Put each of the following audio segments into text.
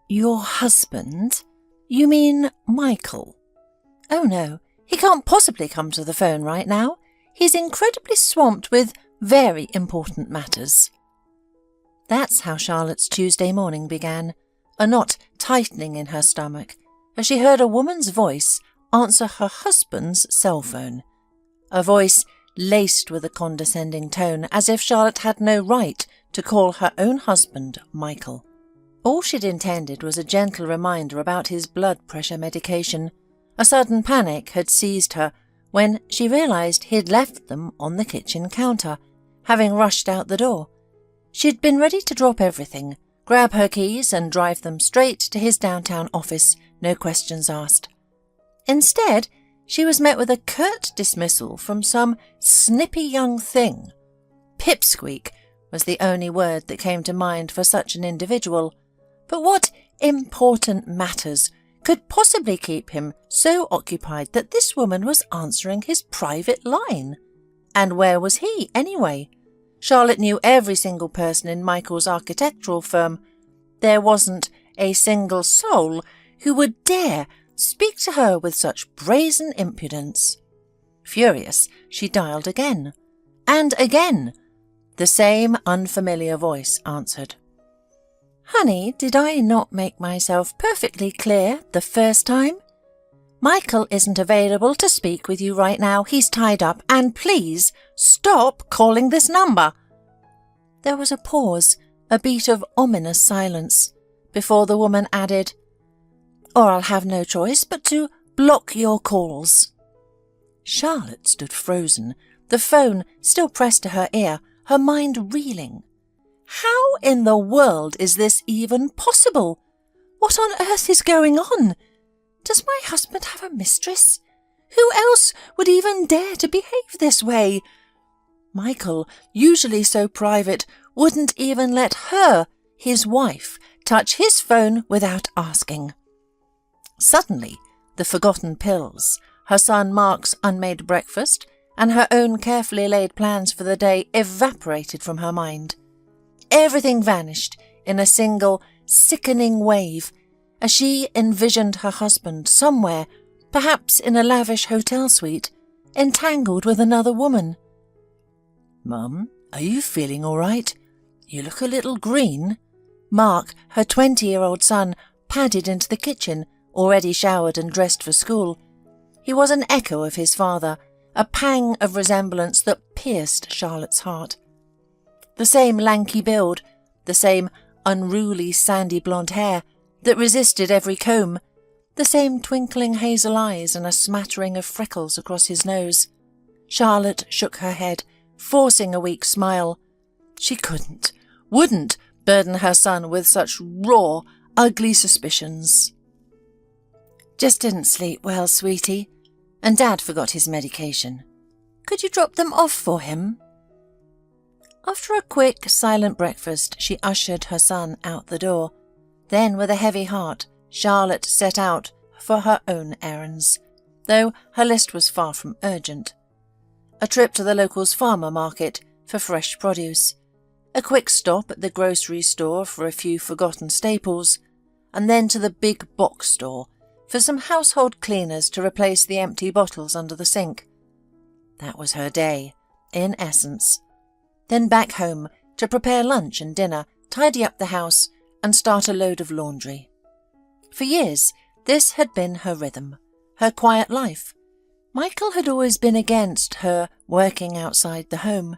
Your husband? You mean Michael? Oh no, he can't possibly come to the phone right now. He's incredibly swamped with very important matters. That's how Charlotte's Tuesday morning began, a knot tightening in her stomach as she heard a woman's voice answer her husband's cell phone, a voice laced with a condescending tone, as if Charlotte had no right to call her own husband Michael. All she'd intended was a gentle reminder about his blood pressure medication. A sudden panic had seized her when she realised he'd left them on the kitchen counter, having rushed out the door. She'd been ready to drop everything, grab her keys and drive them straight to his downtown office, no questions asked. Instead, she was met with a curt dismissal from some snippy young thing. Pipsqueak was the only word that came to mind for such an individual. But what important matters could possibly keep him so occupied that this woman was answering his private line? And where was he, anyway? Charlotte knew every single person in Michael's architectural firm. There wasn't a single soul who would dare speak to her with such brazen impudence. Furious, she dialed again. And again. The same unfamiliar voice answered. Honey, did I not make myself perfectly clear the first time? Michael isn't available to speak with you right now. He's tied up, and please stop calling this number. There was a pause, a beat of ominous silence, before the woman added, Or I'll have no choice but to block your calls. Charlotte stood frozen, the phone still pressed to her ear, her mind reeling. How in the world is this even possible? What on earth is going on? Does my husband have a mistress? Who else would even dare to behave this way? Michael, usually so private, wouldn't even let her, his wife, touch his phone without asking. Suddenly, the forgotten pills, her son Mark's unmade breakfast, and her own carefully laid plans for the day evaporated from her mind. Everything vanished in a single, sickening wave, as she envisioned her husband somewhere, perhaps in a lavish hotel suite, entangled with another woman. Mum, are you feeling all right? You look a little green. Mark, her 20-year-old son, padded into the kitchen, already showered and dressed for school. He was an echo of his father, a pang of resemblance that pierced Charlotte's heart. The same lanky build, the same unruly sandy blonde hair that resisted every comb, the same twinkling hazel eyes and a smattering of freckles across his nose. Charlotte shook her head, forcing a weak smile. She wouldn't burden her son with such raw, ugly suspicions. Just didn't sleep well, sweetie, and Dad forgot his medication. Could you drop them off for him? After a quick, silent breakfast, she ushered her son out the door. Then, with a heavy heart, Charlotte set out for her own errands, though her list was far from urgent. A trip to the local's farmer market for fresh produce, a quick stop at the grocery store for a few forgotten staples, and then to the big box store for some household cleaners to replace the empty bottles under the sink. That was her day, in essence. Then back home to prepare lunch and dinner, tidy up the house, and start a load of laundry. For years, this had been her rhythm, her quiet life. Michael had always been against her working outside the home.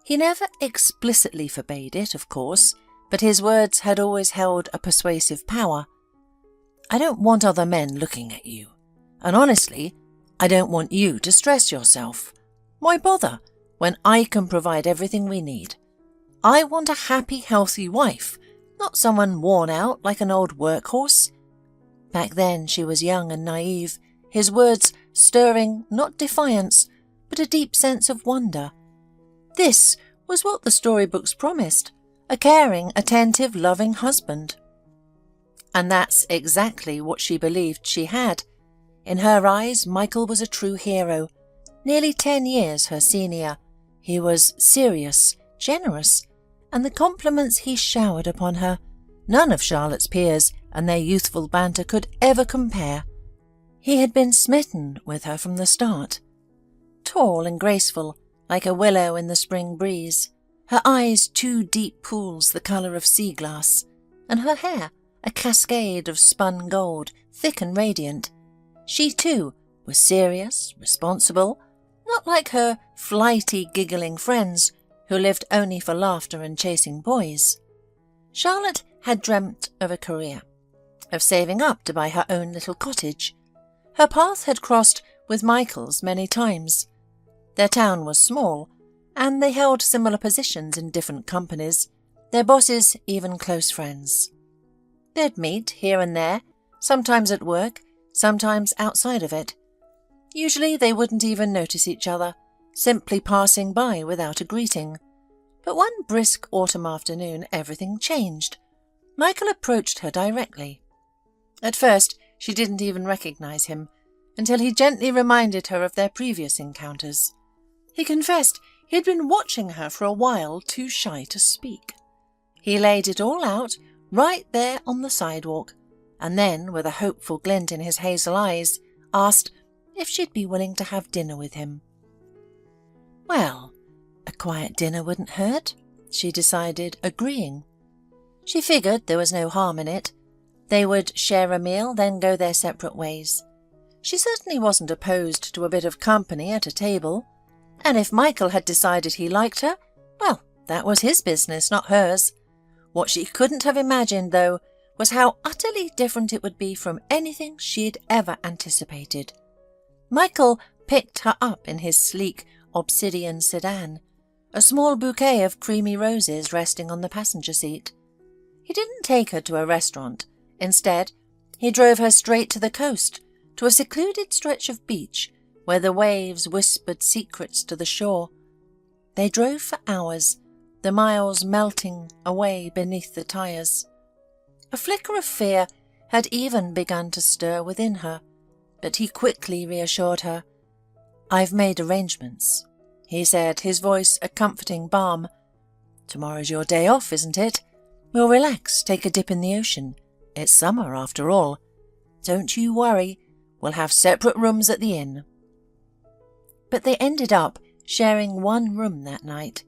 He never explicitly forbade it, of course, but his words had always held a persuasive power. I don't want other men looking at you. And honestly, I don't want you to stress yourself. Why bother when I can provide everything we need? I want a happy, healthy wife, not someone worn out like an old workhorse. Back then she was young and naive, his words stirring not defiance, but a deep sense of wonder. This was what the storybooks promised, a caring, attentive, loving husband. And that's exactly what she believed she had. In her eyes, Michael was a true hero, nearly 10 years her senior. He was serious, generous, and the compliments he showered upon her, None of Charlotte's peers and their youthful banter could ever compare. He had been smitten with her from the start. Tall and graceful, like a willow in the spring breeze, her eyes 2 deep pools the colour of sea glass, and her hair a cascade of spun gold, thick and radiant. She, too, was serious, responsible, not like her flighty, giggling friends who lived only for laughter and chasing boys. Charlotte had dreamt of a career, of saving up to buy her own little cottage. Her path had crossed with Michael's many times. Their town was small, and they held similar positions in different companies, their bosses even close friends. They'd meet here and there, sometimes at work, sometimes outside of it. Usually they wouldn't even notice each other, simply passing by without a greeting. But one brisk autumn afternoon everything changed. Michael approached her directly. At first she didn't even recognize him, until he gently reminded her of their previous encounters. He confessed he had been watching her for a while, too shy to speak. He laid it all out right there on the sidewalk, and then, with a hopeful glint in his hazel eyes, asked if she'd be willing to have dinner with him. Well, a quiet dinner wouldn't hurt, she decided, agreeing. She figured there was no harm in it. They would share a meal, then go their separate ways. She certainly wasn't opposed to a bit of company at a table, and if Michael had decided he liked her, well, that was his business, not hers. What she couldn't have imagined, though, was how utterly different it would be from anything she'd ever anticipated. Michael picked her up in his sleek obsidian sedan, a small bouquet of creamy roses resting on the passenger seat. He didn't take her to a restaurant. Instead, he drove her straight to the coast, to a secluded stretch of beach where the waves whispered secrets to the shore. They drove for hours, the miles melting away beneath the tires. A flicker of fear had even begun to stir within her, but he quickly reassured her. "I've made arrangements," he said, his voice a comforting balm. "Tomorrow's your day off, isn't it? We'll relax, take a dip in the ocean. It's summer, after all. Don't you worry, we'll have separate rooms at the inn." But they ended up sharing one room that night.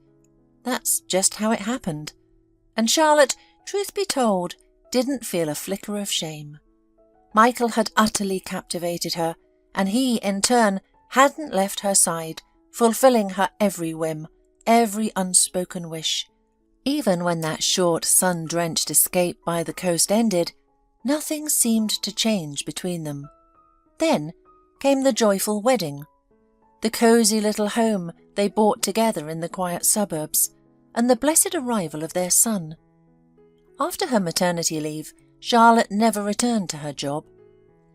That's just how it happened. And Charlotte, truth be told, didn't feel a flicker of shame. Michael had utterly captivated her, and he, in turn, hadn't left her side, fulfilling her every whim, every unspoken wish. Even when that short, sun-drenched escape by the coast ended, nothing seemed to change between them. Then came the joyful wedding, the cosy little home they bought together in the quiet suburbs, and the blessed arrival of their son. After her maternity leave, Charlotte never returned to her job.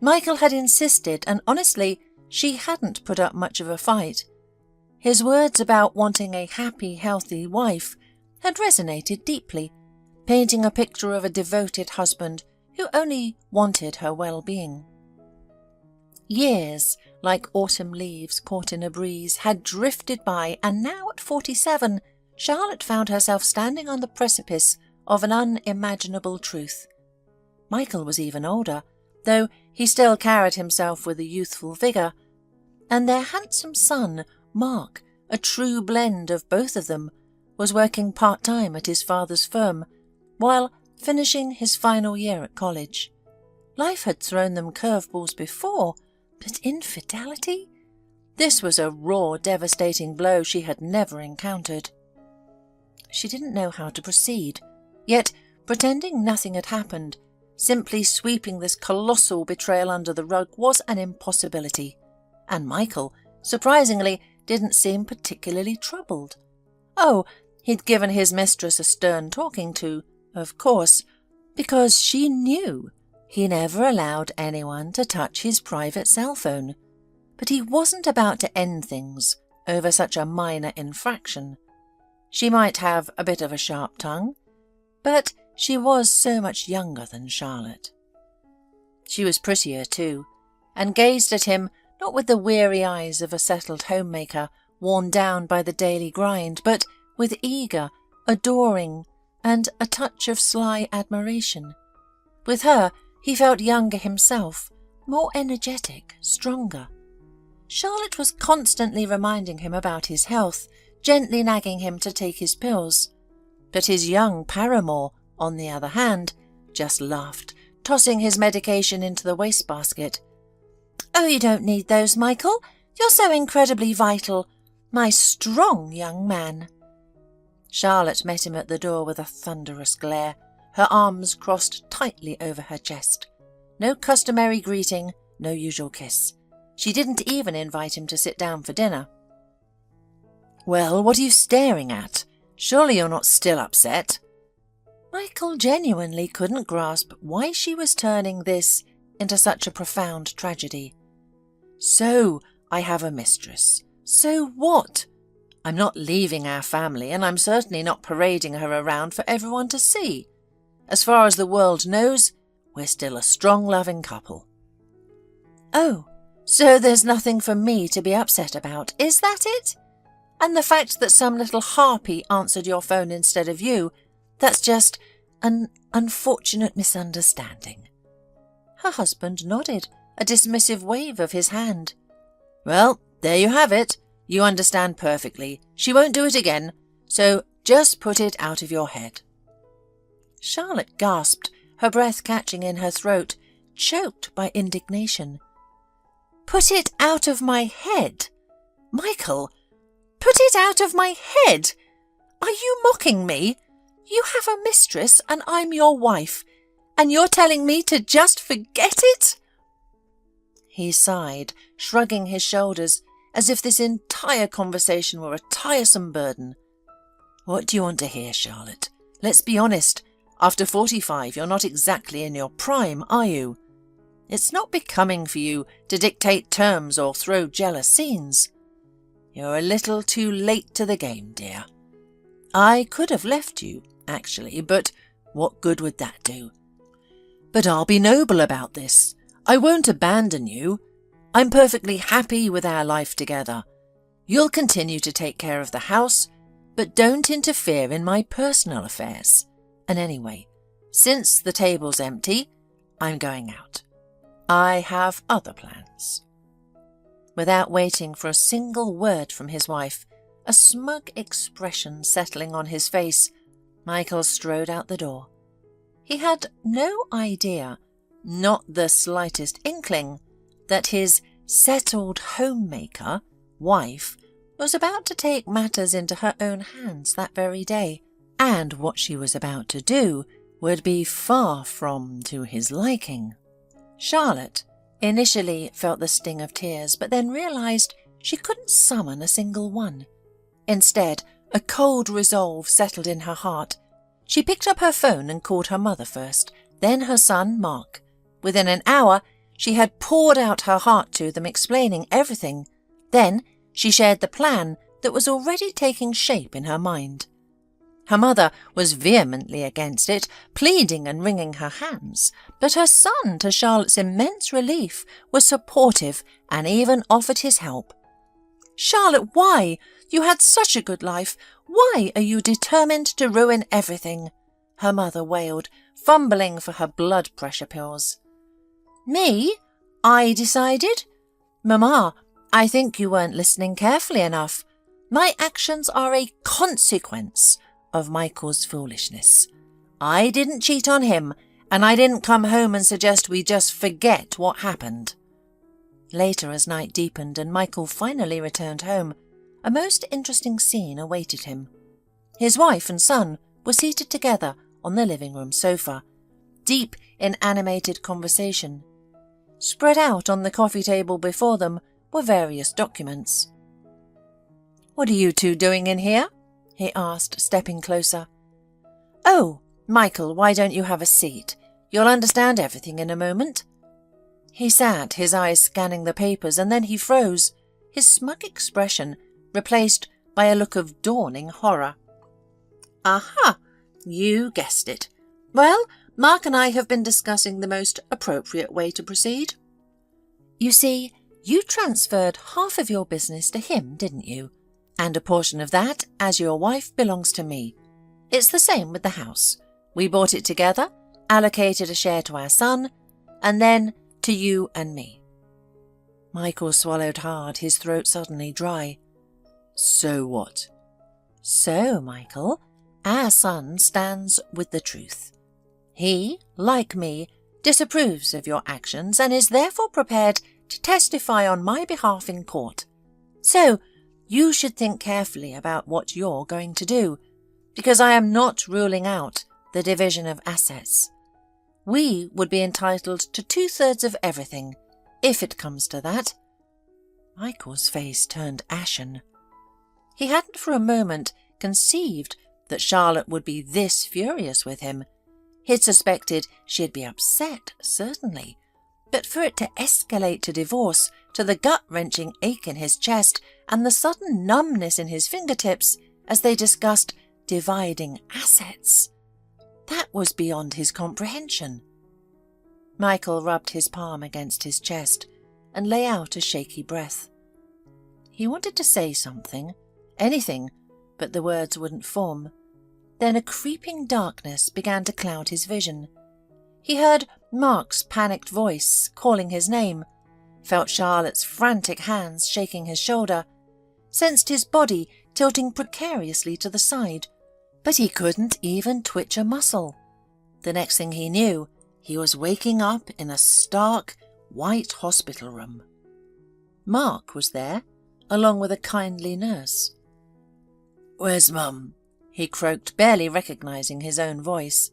Michael had insisted, and honestly, she hadn't put up much of a fight. His words about wanting a happy, healthy wife had resonated deeply, painting a picture of a devoted husband who only wanted her well-being. Years, like autumn leaves caught in a breeze, had drifted by, and now at 47, Charlotte found herself standing on the precipice of an unimaginable truth. Michael was even older, though he still carried himself with a youthful vigour, and their handsome son, Mark, a true blend of both of them, was working part-time at his father's firm, while finishing his final year at college. Life had thrown them curveballs before, but infidelity? This was a raw, devastating blow she had never encountered. She didn't know how to proceed, yet, pretending nothing had happened, simply sweeping this colossal betrayal under the rug was an impossibility, and Michael, surprisingly, didn't seem particularly troubled. Oh, he'd given his mistress a stern talking to, of course, because she knew he never allowed anyone to touch his private cell phone. But he wasn't about to end things over such a minor infraction. She might have a bit of a sharp tongue, but she was so much younger than Charlotte. She was prettier too, and gazed at him not with the weary eyes of a settled homemaker worn down by the daily grind, but with eager, adoring, and a touch of sly admiration. With her, he felt younger himself, more energetic, stronger. Charlotte was constantly reminding him about his health, gently nagging him to take his pills. But his young paramour, on the other hand, just laughed, tossing his medication into the wastebasket. "Oh, you don't need those, Michael. You're so incredibly vital. My strong young man." Charlotte met him at the door with a thunderous glare, her arms crossed tightly over her chest. No customary greeting, no usual kiss. She didn't even invite him to sit down for dinner. "Well, what are you staring at? Surely you're not still upset?" Michael genuinely couldn't grasp why she was turning this into such a profound tragedy. "So, I have a mistress. So what? I'm not leaving our family, and I'm certainly not parading her around for everyone to see. As far as the world knows, we're still a strong, loving couple." "Oh, so there's nothing for me to be upset about, is that it? And the fact that some little harpy answered your phone instead of you, that's just an unfortunate misunderstanding." Her husband nodded, a dismissive wave of his hand. "Well, there you have it. You understand perfectly. She won't do it again, so just put it out of your head." Charlotte gasped, her breath catching in her throat, choked by indignation. "Put it out of my head? Michael, put it out of my head? Are you mocking me? You have a mistress and I'm your wife, and you're telling me to just forget it?" He sighed, shrugging his shoulders, as if this entire conversation were a tiresome burden. "What do you want to hear, Charlotte? Let's be honest. After 45, you're not exactly in your prime, are you? It's not becoming for you to dictate terms or throw jealous scenes. You're a little too late to the game, dear. I could have left you, actually, but what good would that do? But I'll be noble about this. I won't abandon you. I'm perfectly happy with our life together. You'll continue to take care of the house, but don't interfere in my personal affairs. And anyway, since the table's empty, I'm going out. I have other plans." Without waiting for a single word from his wife, a smug expression settling on his face, Michael strode out the door. He had no idea, not the slightest inkling, that his settled homemaker, wife, was about to take matters into her own hands that very day, and what she was about to do would be far from to his liking. Charlotte initially felt the sting of tears, but then realized she couldn't summon a single one. Instead, a cold resolve settled in her heart. She picked up her phone and called her mother first, then her son, Mark. Within an hour, she had poured out her heart to them, explaining everything. Then she shared the plan that was already taking shape in her mind. Her mother was vehemently against it, pleading and wringing her hands, but her son, to Charlotte's immense relief, was supportive and even offered his help. "Charlotte, why? You had such a good life. Why are you determined to ruin everything?" her mother wailed, fumbling for her blood pressure pills. "Me? I decided? Mamma, I think you weren't listening carefully enough. My actions are a consequence of Michael's foolishness. I didn't cheat on him, and I didn't come home and suggest we just forget what happened." Later, as night deepened and Michael finally returned home, a most interesting scene awaited him. His wife and son were seated together on the living room sofa, deep in animated conversation. Spread out on the coffee table before them were various documents. "What are you two doing in here?" he asked, stepping closer. "Oh, Michael, why don't you have a seat? You'll understand everything in a moment." He sat, his eyes scanning the papers, and then he froze, his smug expression replaced by a look of dawning horror. "Aha! You guessed it. Well, Mark and I have been discussing the most appropriate way to proceed. You see, you transferred half of your business to him, didn't you? And a portion of that, as your wife, belongs to me. It's the same with the house. We bought it together, allocated a share to our son, and then to you and me." Michael swallowed hard, his throat suddenly dry. "So what?" "So, Michael, our son stands with the truth. He, like me, disapproves of your actions and is therefore prepared to testify on my behalf in court. So, you should think carefully about what you're going to do, because I am not ruling out the division of assets. We would be entitled to 2/3 of everything, if it comes to that." Michael's face turned ashen. He hadn't for a moment conceived that Charlotte would be this furious with him. He'd suspected she'd be upset, certainly, but for it to escalate to divorce, to the gut-wrenching ache in his chest and the sudden numbness in his fingertips as they discussed dividing assets, that was beyond his comprehension. Michael rubbed his palm against his chest and lay out a shaky breath. He wanted to say something, anything, but the words wouldn't form. Then a creeping darkness began to cloud his vision. He heard Mark's panicked voice calling his name, felt Charlotte's frantic hands shaking his shoulder, sensed his body tilting precariously to the side, but he couldn't even twitch a muscle. The next thing he knew, he was waking up in a stark, white hospital room. Mark was there, along with a kindly nurse. "Where's Mum?" he croaked, barely recognizing his own voice.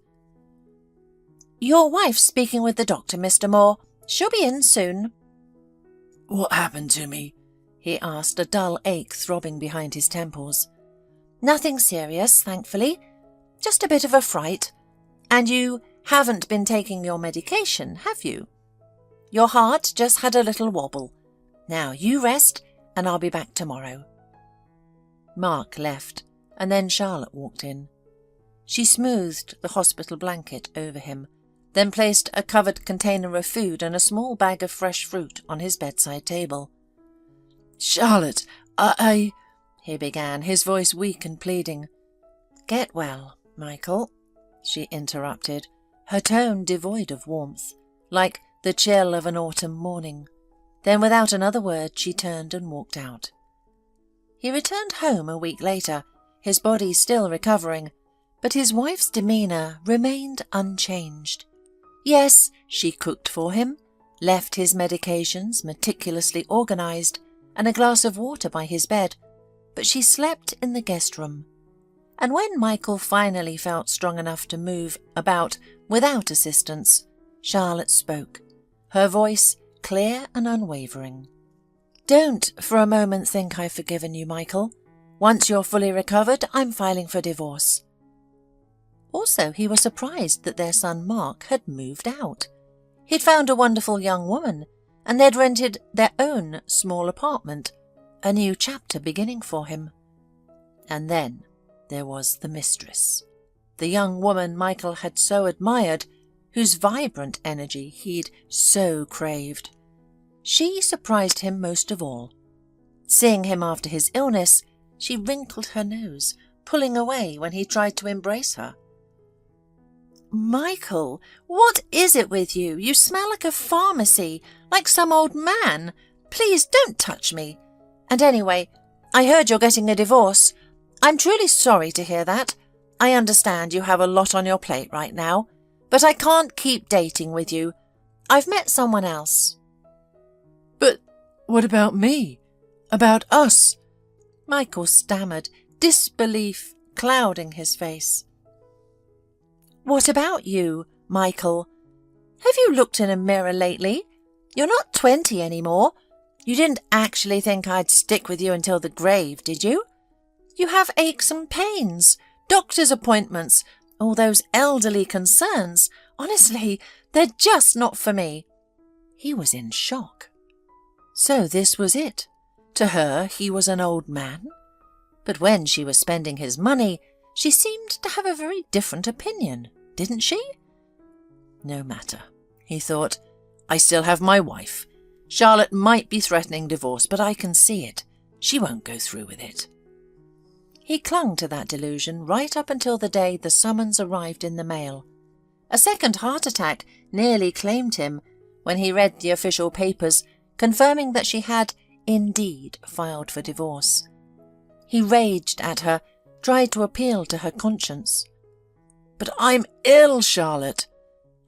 "Your wife's speaking with the doctor, Mr. Moore. She'll be in soon." "What happened to me?" he asked, a dull ache throbbing behind his temples. "Nothing serious, thankfully. Just a bit of a fright. And you haven't been taking your medication, have you? Your heart just had a little wobble. Now you rest, and I'll be back tomorrow." Mark left, and then Charlotte walked in. She smoothed the hospital blanket over him, then placed a covered container of food and a small bag of fresh fruit on his bedside table. "Charlotte, I he began, his voice weak and pleading. "Get well, Michael," she interrupted, her tone devoid of warmth, like the chill of an autumn morning. Then without another word she turned and walked out. He returned home a week later, his body still recovering, but his wife's demeanour remained unchanged. Yes, she cooked for him, left his medications meticulously organised, and a glass of water by his bed, but she slept in the guest room. And when Michael finally felt strong enough to move about without assistance, Charlotte spoke, her voice clear and unwavering. "Don't for a moment think I've forgiven you, Michael. Once you're fully recovered, I'm filing for divorce." Also, he was surprised that their son Mark had moved out. He'd found a wonderful young woman, and they'd rented their own small apartment, a new chapter beginning for him. And then there was the mistress, the young woman Michael had so admired, whose vibrant energy he'd so craved. She surprised him most of all. Seeing him after his illness, she wrinkled her nose, pulling away when he tried to embrace her. "Michael, what is it with you? You smell like a pharmacy, like some old man. Please don't touch me. And anyway, I heard you're getting a divorce. I'm truly sorry to hear that. I understand you have a lot on your plate right now, but I can't keep dating with you. I've met someone else." "But what about me? About us?" Michael stammered, disbelief clouding his face. "What about you, Michael? Have you looked in a mirror lately? You're not 20 anymore. You didn't actually think I'd stick with you until the grave, did you? You have aches and pains, doctor's appointments, all those elderly concerns. Honestly, they're just not for me." He was in shock. So this was it. To her, he was an old man. But when she was spending his money, she seemed to have a very different opinion, didn't she? No matter, he thought. I still have my wife. Charlotte might be threatening divorce, but I can see it. She won't go through with it. He clung to that delusion right up until the day the summons arrived in the mail. A second heart attack nearly claimed him when he read the official papers confirming that she had indeed filed for divorce. He raged at her, tried to appeal to her conscience. "But I'm ill, Charlotte,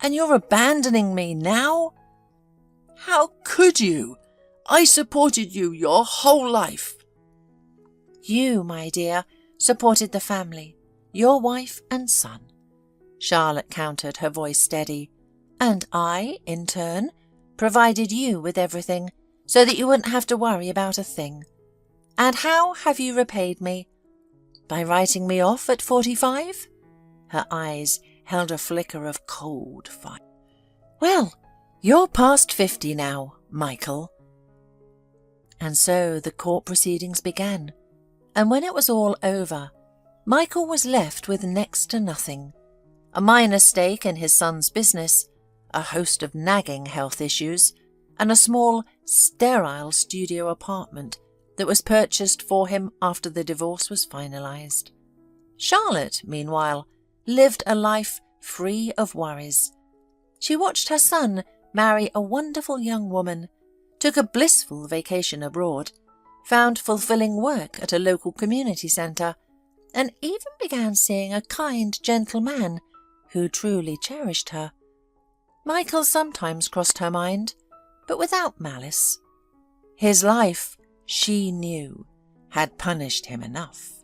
and you're abandoning me now? How could you? I supported you your whole life." "You, my dear, supported the family, your wife and son," Charlotte countered, her voice steady. "And I, in turn, provided you with everything so that you wouldn't have to worry about a thing. And how have you repaid me? By writing me off at 45? Her eyes held a flicker of cold fire. "Well, you're past 50 now, Michael." And so the court proceedings began, and when it was all over, Michael was left with next to nothing. A minor stake in his son's business, a host of nagging health issues, and a small, sterile studio apartment that was purchased for him after the divorce was finalized. Charlotte, meanwhile, lived a life free of worries. She watched her son marry a wonderful young woman, took a blissful vacation abroad, found fulfilling work at a local community centre, and even began seeing a kind, gentle man who truly cherished her. Michael sometimes crossed her mind, but without malice. His life, she knew, had punished him enough.